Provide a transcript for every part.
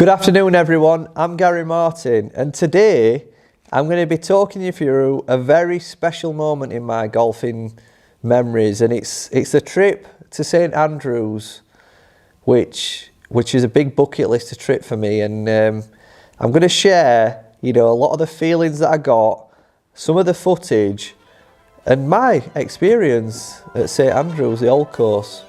Good afternoon everyone, I'm Gary Martin and today I'm going to be talking you through a very special moment in my golfing memories, and it's a trip to St Andrews which is a big bucket list trip for me, and I'm going to share a lot of the feelings that I got, some of the footage and my experience at St Andrews, the old course.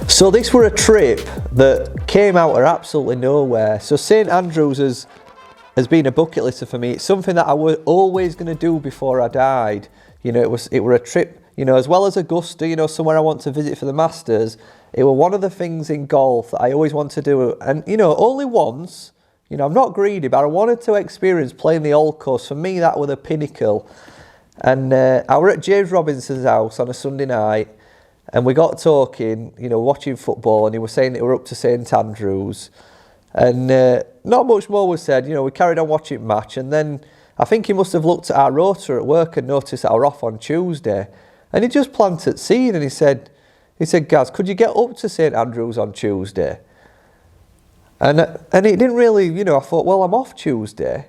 So this were a trip that came out of absolutely nowhere. So St Andrews has been a bucket lister for me. It's something that I was always going to do before I died. It were a trip, as well as Augusta, somewhere I want to visit for the Masters. It were one of the things in golf that I always want to do. And, only once, I'm not greedy, but I wanted to experience playing the old course. For me, that was the pinnacle. And I were at James Robinson's house on a Sunday night, and we got talking, watching football, and he was saying that we're up to St Andrews. And not much more was said. We carried on watching match, and then I think he must have looked at our rota at work and noticed that I were off on Tuesday. And he just planted seed, and he said, Gaz, could you get up to St Andrews on Tuesday? And it didn't really, I thought, well, I'm off Tuesday.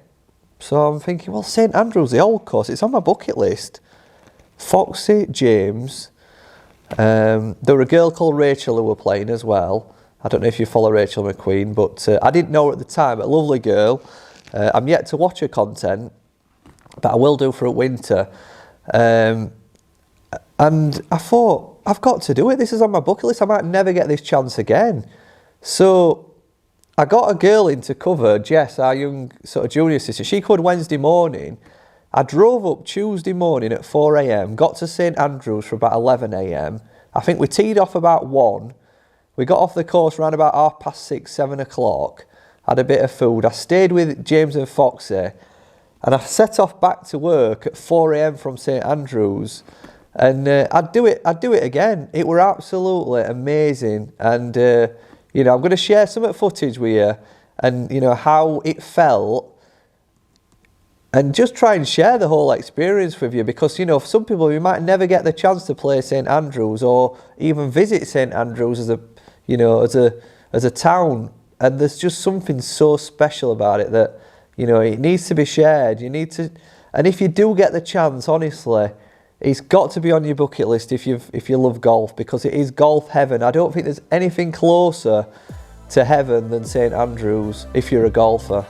So I'm thinking, well, St Andrews, the old course, it's on my bucket list. Foxy, James. There were a girl called Rachel who were playing as well. I don't know if you follow Rachel McQueen, but I didn't know her at the time. A lovely girl. I'm yet to watch her content, but I will do for a winter. And I thought, I've got to do it. This is on my bucket list. I might never get this chance again. So I got a girl in to cover, Jess, our young sort of junior sister. She covered Wednesday morning. I drove up Tuesday morning at 4 a.m, got to St Andrews for about 11 a.m. I think we teed off about 1. We got off the course around about 6:30, 7 o'clock. Had a bit of food. I stayed with James and Foxy, and I set off back to work at 4 a.m. from St Andrews. And I'd do it again. It were absolutely amazing. And I'm going to share some of the footage with you, and how it felt. And just try and share the whole experience with you, because, for some people, you might never get the chance to play St Andrews or even visit St Andrews as a town. And there's just something so special about it that, it needs to be shared. And if you do get the chance, honestly, it's got to be on your bucket list if you love golf, because it is golf heaven. I don't think there's anything closer to heaven than St Andrews if you're a golfer.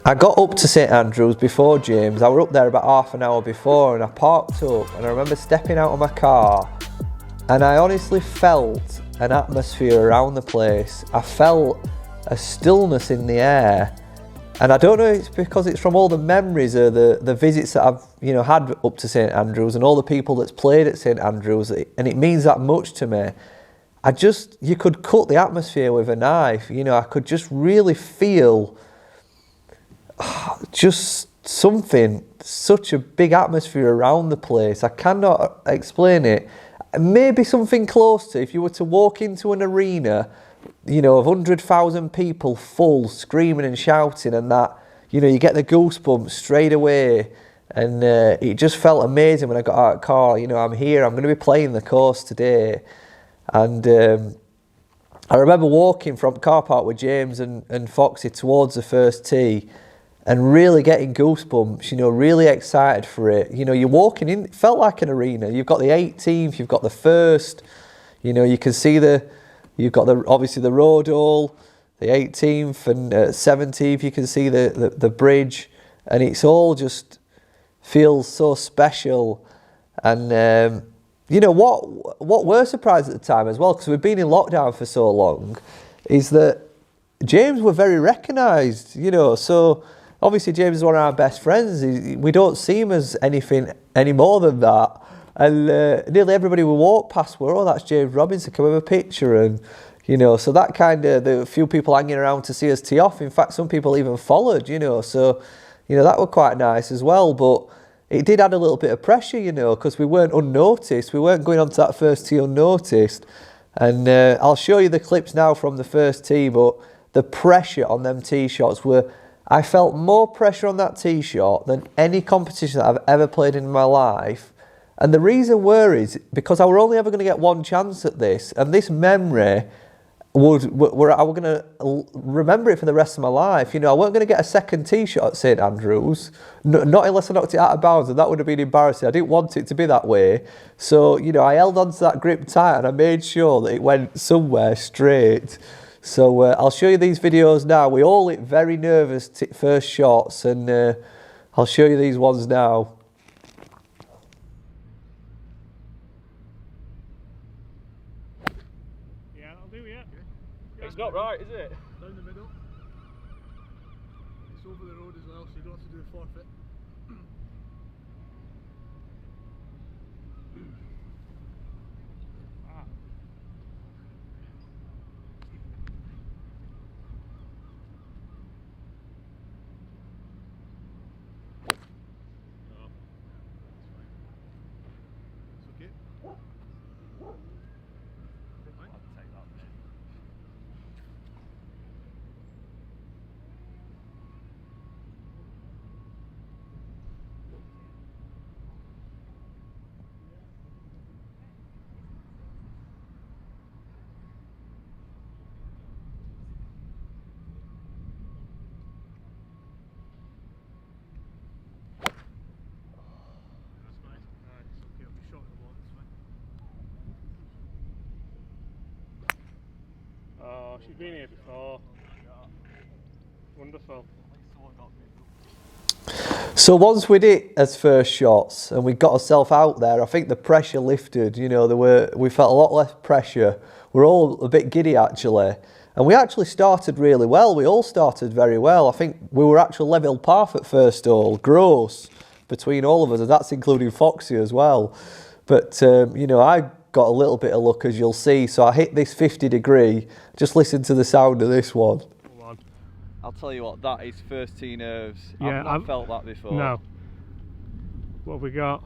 I got up to St Andrews before James. I were up there about half an hour before, and I parked up, and I remember stepping out of my car, and I honestly felt an atmosphere around the place. I felt a stillness in the air, and I don't know if it's because it's from all the memories of the visits that I've had up to St Andrews and all the people that's played at St Andrews, and it means that much to me. You could cut the atmosphere with a knife. I could just really feel just something, such a big atmosphere around the place. I cannot explain it. Maybe something close to, if you were to walk into an arena, of 100,000 people full, screaming and shouting, and that, you get the goosebumps straight away. And it just felt amazing when I got out of the car. I'm here, I'm going to be playing the course today. And I remember walking from car park with James and Foxy towards the first tee, and really getting goosebumps, really excited for it. You're walking in, it felt like an arena. You've got the 18th, you've got the first, you can see you've got obviously the road hole, the 18th and 17th, you can see the bridge, and it's all just feels so special. And what we're surprised at the time as well, because we've been in lockdown for so long, is that James were very recognised, so obviously James is one of our best friends. We don't see him as anything any more than that. And nearly everybody we walk past were, oh, that's James Robinson, can we have a picture? And, you know, so that kind of, the few people hanging around to see us tee off. In fact, some people even followed, you know, so, you know, that was quite nice as well. But it did add a little bit of pressure, you know, because we weren't unnoticed. We weren't going on to that first tee unnoticed. And I'll show you the clips now from the first tee, but the pressure on them tee shots were, I felt more pressure on that tee shot than any competition that I've ever played in my life. And the reason is because I were only ever going to get one chance at this, and this memory I was going to remember it for the rest of my life. You know, I weren't going to get a second tee shot at St Andrews, not unless I knocked it out of bounds, and that would have been embarrassing. I didn't want it to be that way. So, you know, I held on to that grip tight and I made sure that it went somewhere straight. So I'll show you these videos now. We all look very nervous first shots, and I'll show you these ones now. It's not right, is it? Down the middle. It's over the road as well, so you don't have to do a forfeit. Oh, she's been here before. Wonderful. So once we did as first shots and we got ourselves out there, I think the pressure lifted. You know, we felt a lot less pressure. We're all a bit giddy actually, and we actually started really well. We all started very well. I think we were actually level par at first hole, gross, between all of us, and that's including Foxy as well. But you know, I got a little bit of luck, as you'll see. So I hit this 50 degree. Just listen to the sound of this one. I'll tell you what, that is first tee nerves. Yeah, I've not felt that before. No. What have we got?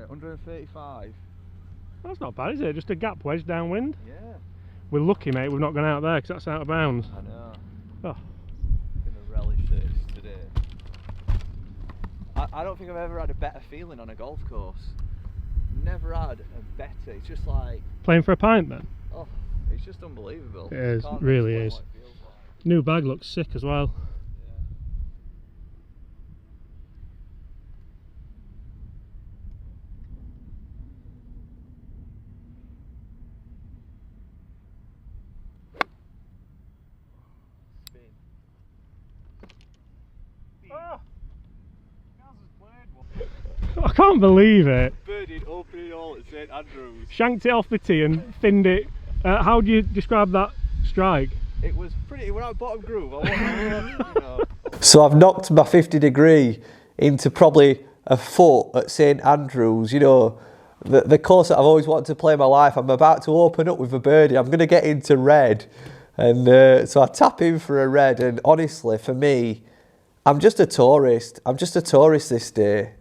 135. That's not bad, is it? Just a gap wedge downwind? Yeah. We're lucky, mate, we've not gone out there because that's out of bounds. I know. Oh. I'm going to relish this today. I don't think I've ever had a better feeling on a golf course. Never had a better. It's just like... Playing for a pint then? Oh, it's just unbelievable. It is, really is. New bag looks sick as well. Spin. Oh. I can't believe it. Birdied opening hole at St Andrews. Shanked it off the tee and thinned it. How do you describe that strike? It was pretty, we're at bottom groove. You know. So I've knocked my 50 degree into probably a foot at St Andrews. You know, the course that I've always wanted to play in my life. I'm about to open up with a birdie. I'm going to get into red. And so I tap in for a red. And honestly, for me, I'm just a tourist. I'm just a tourist this day.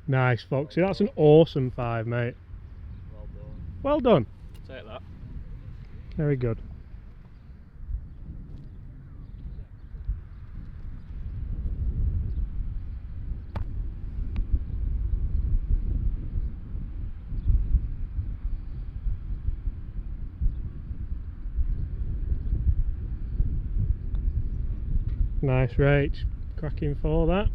Nice, Foxy. That's an awesome 5, mate. Well done. Well done. Take that. Very good. Nice rage. Cracking for that.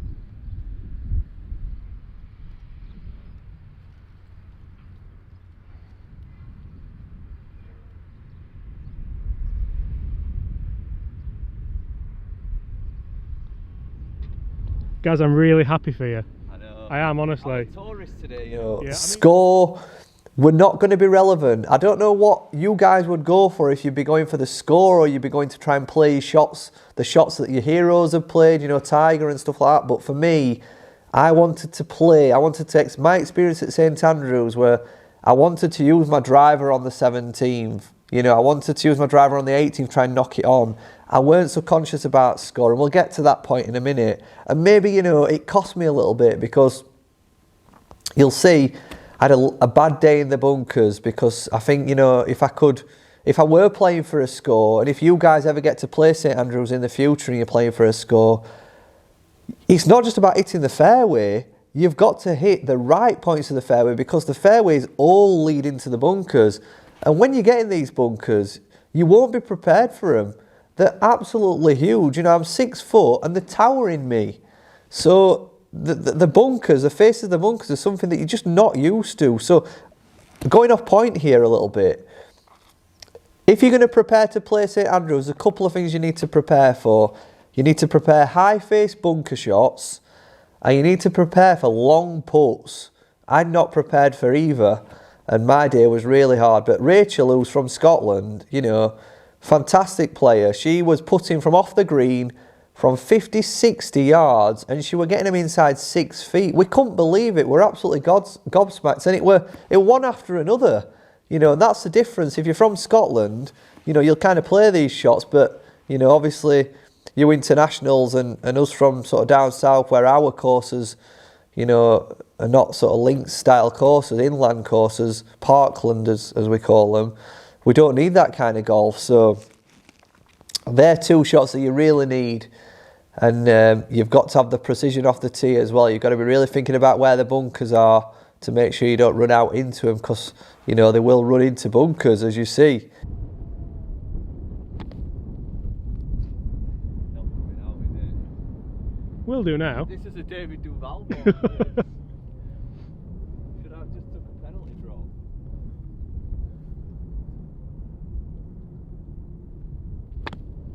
Guys, I'm really happy for you. I know. I am, honestly. I'm a tourist today, you know. Yeah, score were not going to be relevant. I don't know what you guys would go for, if you'd be going for the score or you'd be going to try and play shots, the shots that your heroes have played, you know, Tiger and stuff like that. But for me, I wanted to play, my experience at St Andrews, where I wanted to use my driver on the 17th. You know, I wanted to use my driver on the 18th, try and knock it on. I weren't so conscious about score, and we'll get to that point in a minute. And maybe, you know, it cost me a little bit, because you'll see I had a bad day in the bunkers, because I think, you know, if I were playing for a score, and if you guys ever get to play St Andrews in the future and you're playing for a score, it's not just about hitting the fairway. You've got to hit the right points of the fairway, because the fairways all lead into the bunkers. And when you get in these bunkers, you won't be prepared for them. They're absolutely huge. You know, I'm 6 foot and they're towering me. So the bunkers, the face of the bunkers, is something that you're just not used to. So going off point here a little bit, if you're going to prepare to play St Andrews, a couple of things you need to prepare for. You need to prepare high face bunker shots, and you need to prepare for long putts. I'm not prepared for either, and my day was really hard. But Rachel, who's from Scotland, you know, fantastic player. She was putting from off the green from 50, 60 yards, and she were getting them inside 6 feet. We couldn't believe it. We're absolutely gobsmacked, and it were one after another. You know, and that's the difference. If you're from Scotland, you know, you'll kind of play these shots, but, you know, obviously you internationals and us from sort of down south, where our courses, you know, are not sort of links style courses, inland courses, parkland as we call them. We don't need that kind of golf. So they're 2 shots that you really need. And you've got to have the precision off the tee as well. You've got to be really thinking about where the bunkers are to make sure you don't run out into them, because, you know, they will run into bunkers, as you see. Will do now. This is a David Duval ball. Should I have just took a penalty draw?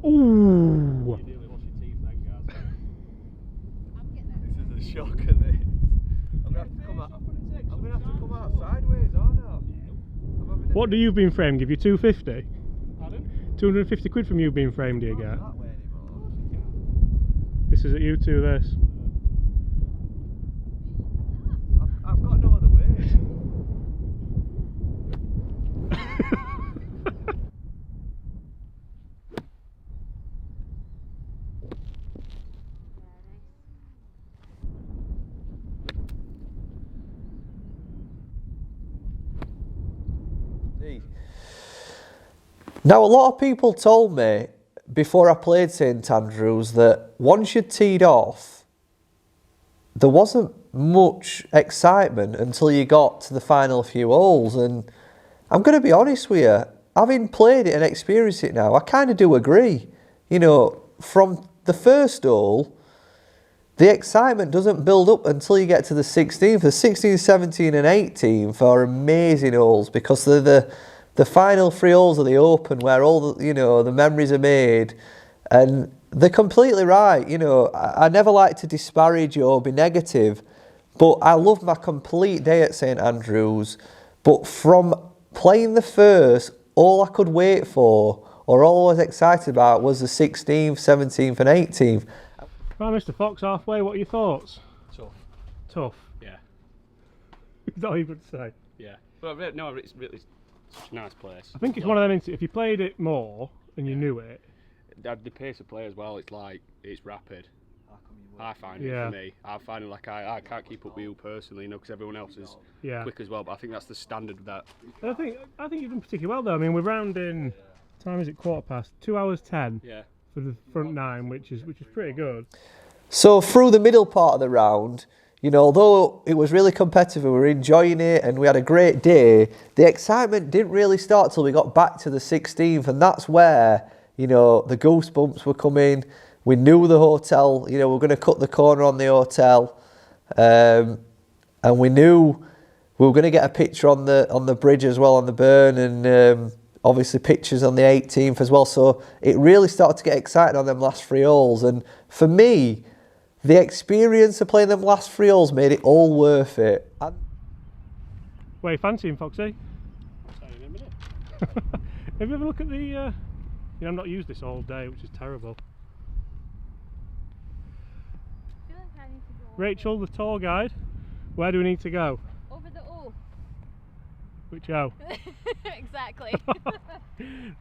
Ooh! This is a shocker, this. I'm gonna have to come out sideways, aren't I? What do you being framed give you? 250? Pardon? 250 quid from you being framed, do you get? That way anymore. This is at you two, this. I've got no other way. Now, a lot of people told me before I played St Andrews that once you teed off, there wasn't much excitement until you got to the final few holes. And I'm going to be honest with you, having played it and experienced it now, I kind of do agree. You know, from the first hole, the excitement doesn't build up until you get to the 16th. The 16th, 17th and 18th are amazing holes, because they're the final 3 holes of the Open, where all the, you know, the memories are made. And they're completely right. You know, I never like to disparage or be negative, but I loved my complete day at St Andrews. But from playing the first, all I could wait for, or all I was excited about, was the 16th, 17th and 18th. Right, Mr. Fox, halfway, what are your thoughts? Tough. Tough? Yeah. Is that all you could say? Yeah. But no, it's really such a nice place. I think it's one of them, if you played it more and you knew it. The pace of play as well, it's rapid. I find it for me. I find it like I can't keep up with you personally, you know, because everyone else is quick as well. But I think that's the standard of that. I think you've done particularly well though. I mean, we're rounding. Time is it 10:15? 2 hours 10. Yeah. For the front 9, which is pretty good. So through the middle part of the round, you know, although it was really competitive, we were enjoying it and we had a great day, the excitement didn't really start till we got back to the 16th, and that's where, you know, the goosebumps were coming. We knew the hotel, you know, we were going to cut the corner on the hotel, and we knew we were going to get a picture on the bridge as well, on the burn, and obviously pictures on the 18th as well. So it really started to get exciting on them last 3 holes, and for me, the experience of playing them last 3 holes made it all worth it. What are you fancying, Foxy? I'll tell you in a minute. Have you ever looked at the... You know, I've not used this all day, which is terrible. I feel like I need to go Rachel, the tour guide, where do we need to go? over the O. Which O? Exactly.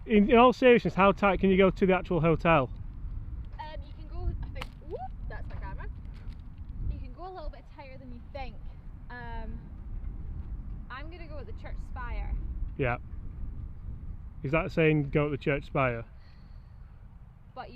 In all seriousness, how tight can you go to the actual hotel? You can go, I think, whoop, that's my camera. You can go a little bit higher than you think. I'm going to go at the church spire. Yeah. Is that saying go at the church spire? But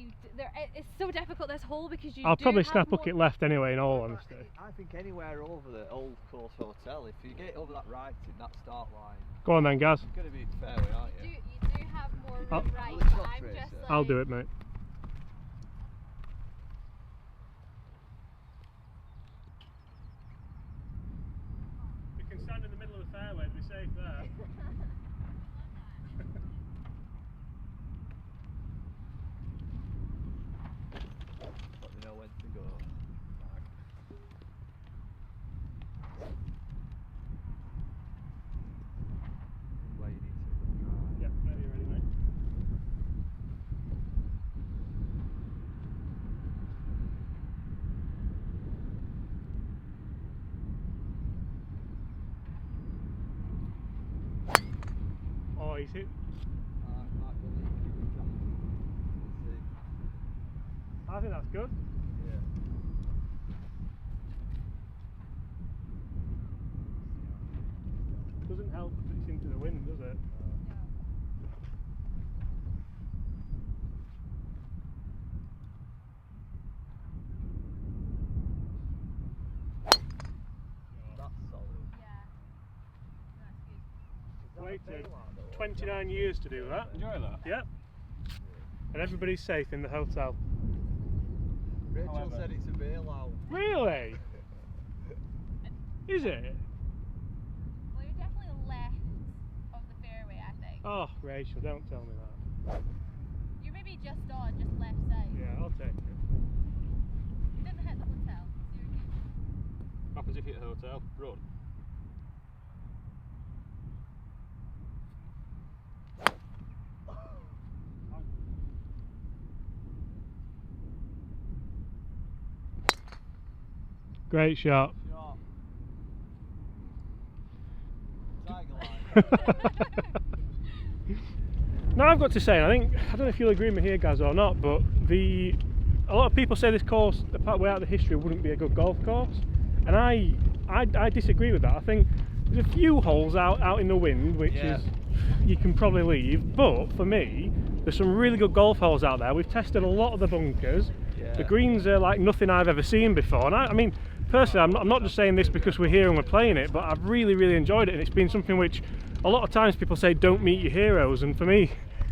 it's so difficult, this hole, because you I'll do probably have snap more... hook it left anyway, in all honesty. I think anywhere over the Old Course Hotel, if you get over that right in that start line, Go on then, Gaz. you're going to be fairway, aren't you? You do have more room I'll- right, Well, but it's not I'm tracer. just like... I'll do it, mate. We can stand in the middle of the fairway to be safe there. Let me know when to go. Where you need to go. Yeah, whenever you're ready, mate. Oh, he's hit. I think that's good. Doesn't help that it's into the wind, does it? That's solid. Waited 29 years to do that. Enjoy that. Yep. And everybody's safe in the hotel. Rachel However- said it's a bailout. Really? Is it? Well, you're definitely left of the fairway, I think. Oh, Rachel, don't tell me that. You're maybe just on, just left side. Yeah, I'll take it. You didn't hit the hotel, so you're good. What happens if you hit the hotel? Run. Great shot. Shot. Tiger line. Now I've got to say, I don't know if you'll agree with me here, Gaz, or not, but a lot of people say this course, the part way out of the history, wouldn't be a good golf course, and I disagree with that. I think there's a few holes out in the wind, which Yeah. is you can probably leave, but for me, there's some really good golf holes out there. We've tested a lot of the bunkers. Yeah. The greens are like nothing I've ever seen before, and I mean, personally, I'm not just saying this because we're here and we're playing it, but I've really, really enjoyed it, and it's been something which a lot of times people say don't meet your heroes, and for me,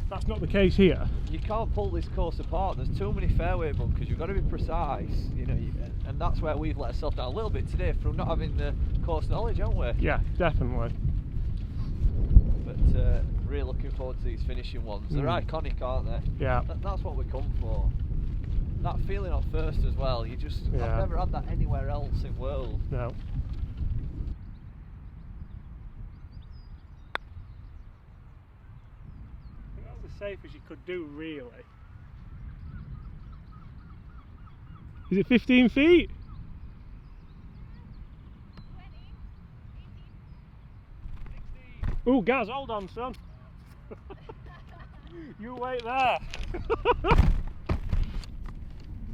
that's not the case here. You can't pull this course apart. There's too many fairway bunkers. You've got to be precise, you know, and that's where we've let ourselves down a little bit today from not having the course knowledge, haven't we? Yeah, definitely. But really looking forward to these finishing ones. They're iconic, aren't they? Yeah. That's what we come for. That feeling on first as well. I've never had that anywhere else in the world. No. I think that's as safe as you could do, really. Is it 15 feet? 20, 18, 16. Ooh, Gaz, hold on, son. You wait there.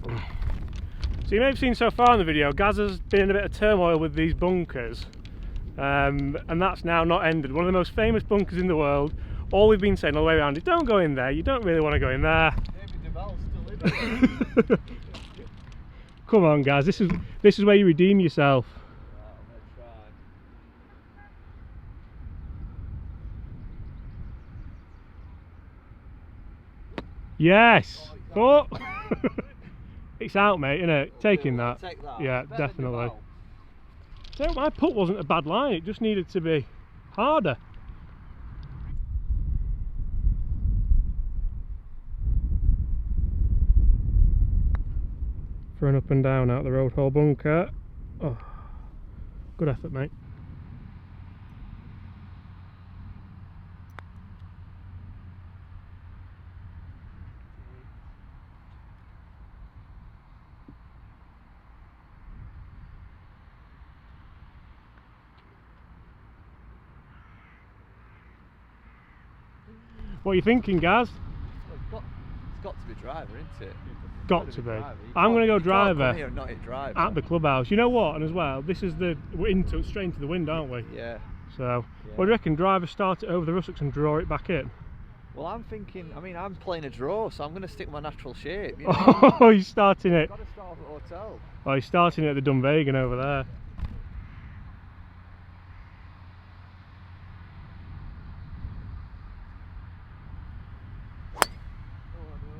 So you may have seen so far in the video, Gaz has been in a bit of turmoil with these bunkers, and that's now not ended. One of the most famous bunkers in the world. All we've been saying all the way around is don't go in there, you don't really want to go in there. David Duval's still in it. Come on, Gaz, this is where you redeem yourself. Right, let's try. Yes! Oh, Oh! It's out, mate, isn't it? Taking I'll that. take that. Yeah, It's better than definitely. Duval. So my putt wasn't a bad line, it just needed to be harder. For an up and down out the road hole bunker. Oh, good effort, mate. What are you thinking, Gaz? Well, it's got to be driver, isn't it? Got to be. Driver. I'm going to go You can't driver come here and not hit driver. at the clubhouse. You know what? And as well, this is we're straight into the wind, aren't we? Yeah. So, what do you reckon? Driver start it over the russocks and draw it back in? Well, I'm thinking, I mean, I'm playing a draw, so I'm going to stick my natural shape. You know? Oh, he's starting it. I've got to start off at hotel. Oh, he's starting it at the Dunvegan over there.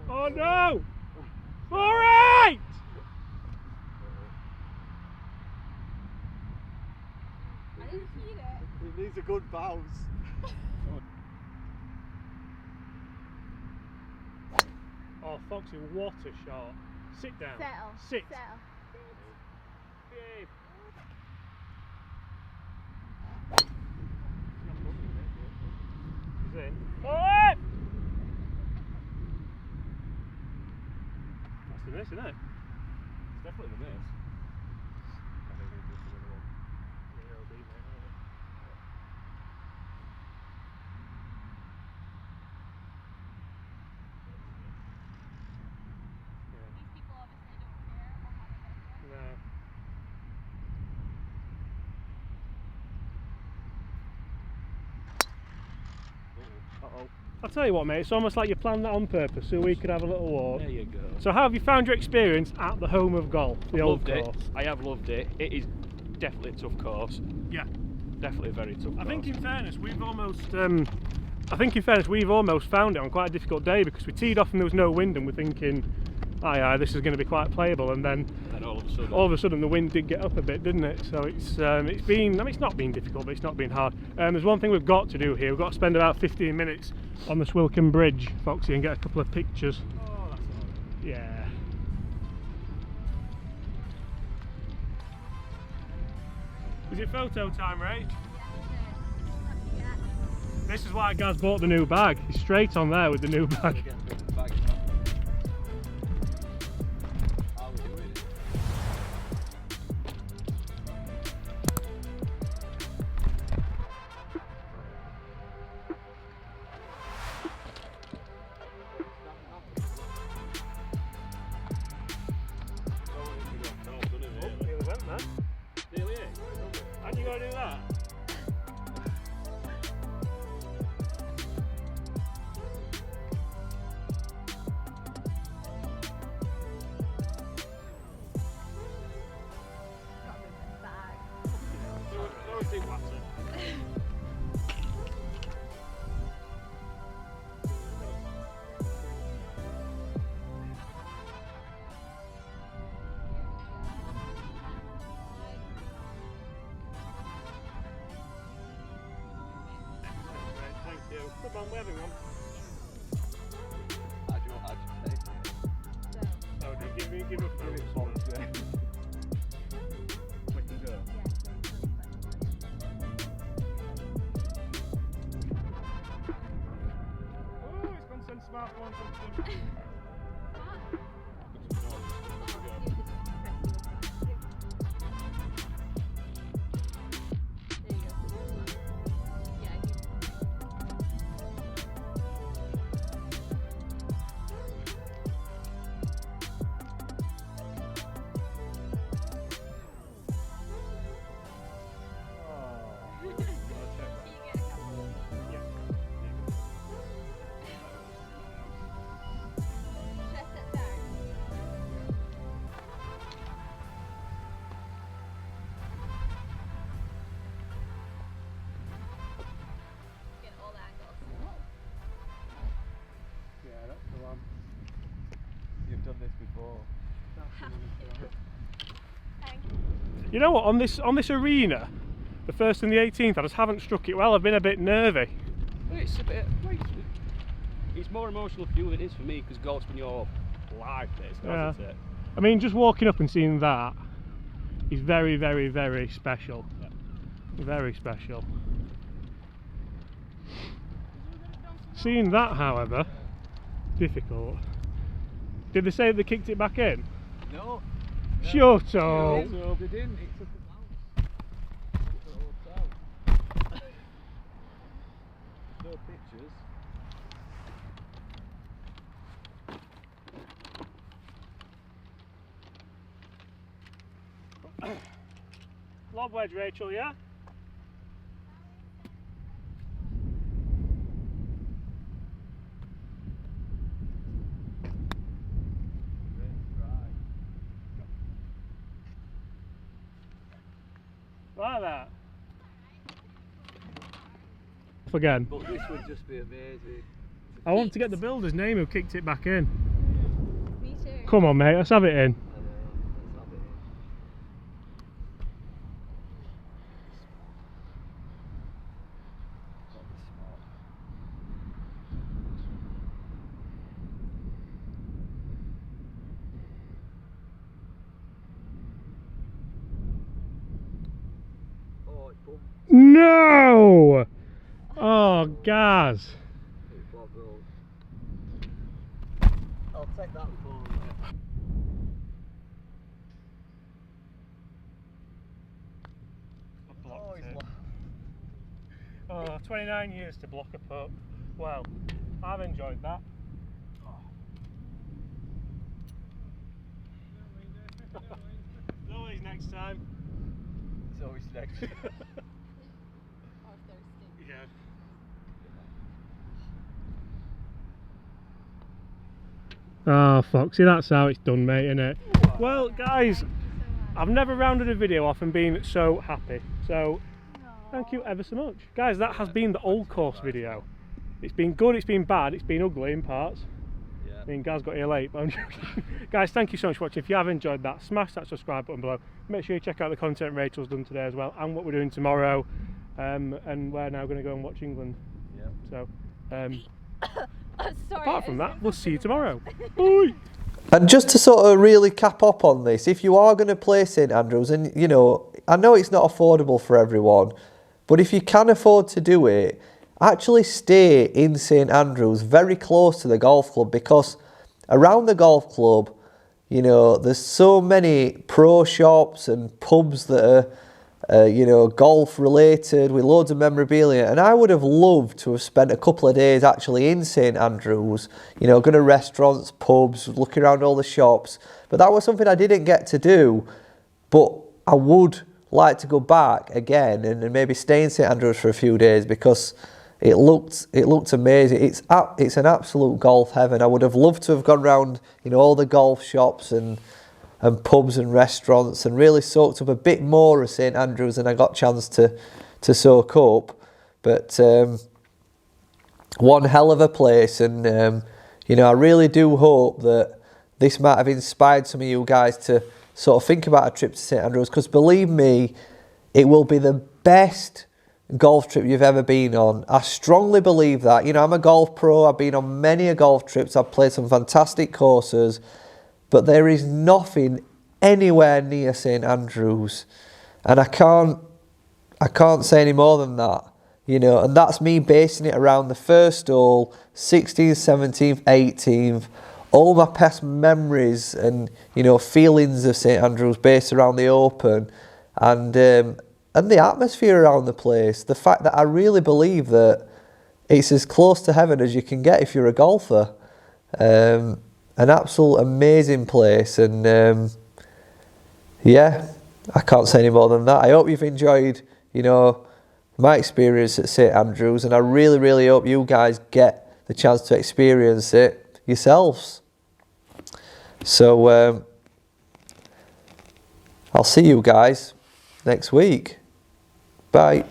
Oh no! 4-8! I didn't see it. It needs a good bounce. Oh, Foxy, what a shot. Sit down. Settle. Sit. Settle. Behave. He's in. Oh! That's the miss, isn't it? It's definitely the miss. These people obviously don't care or have a No. Uh-oh. I'll tell you what, mate, it's almost like you planned that on purpose so we could have a little walk. There you go. So how have you found your experience at the home of golf, the old Loved course? it. I have loved it. It is definitely a tough course. Yeah. Definitely a very tough course. I think in fairness we've almost found it on quite a difficult day because we teed off and there was no wind and we're thinking, aye, this is going to be quite playable, and then And all of a sudden the wind did get up a bit, didn't it? So it's been, I mean, it's not been difficult, but it's not been hard. There's one thing we've got to do here. We've got to spend about 15 minutes on the Swilcan Bridge, Foxy, and get a couple of pictures. Oh, that's all right. Yeah. Is it photo time, Ray? Yeah. This is why Gaz bought the new bag. He's straight on there with the new bag. And you gotta do that? Thank you. Come on, we're having one. Oh, do you give a phone? We can go. Oh, it's gone send smartphone something. You've done this before. You know what? On this arena, the 1st and the 18th, I just haven't struck it well. I've been a bit nervy. It's a bit. It's more emotional for you than it is for me because golf's when you're live, Yeah. isn't it? I mean, just walking up and seeing that is very, very, very special. Yeah. Very special. Seeing that, however, difficult. Did they say they kicked it back in? No. Shut up! They didn't. It took a bounce. No pictures. Lob wedge, Rachel, yeah? Like that. Again. But this would just be amazing. I want to get the builder's name who kicked it back in. Me too. Come on, mate, let's have it in. No! Oh, Gaz. I'll take that for Oh, 29 years to block a putt. Well, I've enjoyed that. It's always next time. It's always next. Or thirsty. Yeah. Oh, Foxy, that's how it's done, mate, innit? Well, guys, I've never rounded a video off and been so happy. So, thank you ever so much. Guys, that has been the old course video. It's been good, it's been bad, it's been ugly in parts. Yeah. I mean, Gaz got here late, but I'm joking. Guys, thank you so much for watching. If you have enjoyed that, smash that subscribe button below. Make sure you check out the content Rachel's done today as well, and what we're doing tomorrow. And we're now going to go and watch England. Yeah. So, Sorry, apart from that, we'll see you tomorrow. Bye! And just to sort of really cap up on this, if you are going to play St Andrews, and you know, I know it's not affordable for everyone, but if you can afford to do it, actually stay in St Andrews, very close to the golf club, because around the golf club, you know, there's so many pro shops and pubs that are, you know, golf related with loads of memorabilia. And I would have loved to have spent a couple of days actually in St Andrews, you know, going to restaurants, pubs, looking around all the shops. But that was something I didn't get to do. But I would like to go back again and maybe stay in St Andrews for a few days, because it looked amazing. It's an absolute golf heaven. I would have loved to have gone around, you know, all the golf shops and pubs and restaurants and really soaked up a bit more of St Andrews than I got a chance to soak up. But one hell of a place, and you know, I really do hope that this might have inspired some of you guys to sort of think about a trip to St Andrews, because believe me, it will be the best golf trip you've ever been on. I strongly believe that. You know, I'm a golf pro, I've been on many a golf trips, I've played some fantastic courses, but there is nothing anywhere near St Andrews, and I can't say any more than that, you know. And that's me basing it around the first hole, 16th, 17th, 18th, all my past memories and, you know, feelings of St Andrews based around the Open, and the atmosphere around the place. The fact that I really believe that it's as close to heaven as you can get if you're a golfer. An absolute amazing place, and yeah, I can't say any more than that. I hope you've enjoyed, you know, my experience at St Andrews, and I really, really hope you guys get the chance to experience it yourselves. So I'll see you guys next week. Bye.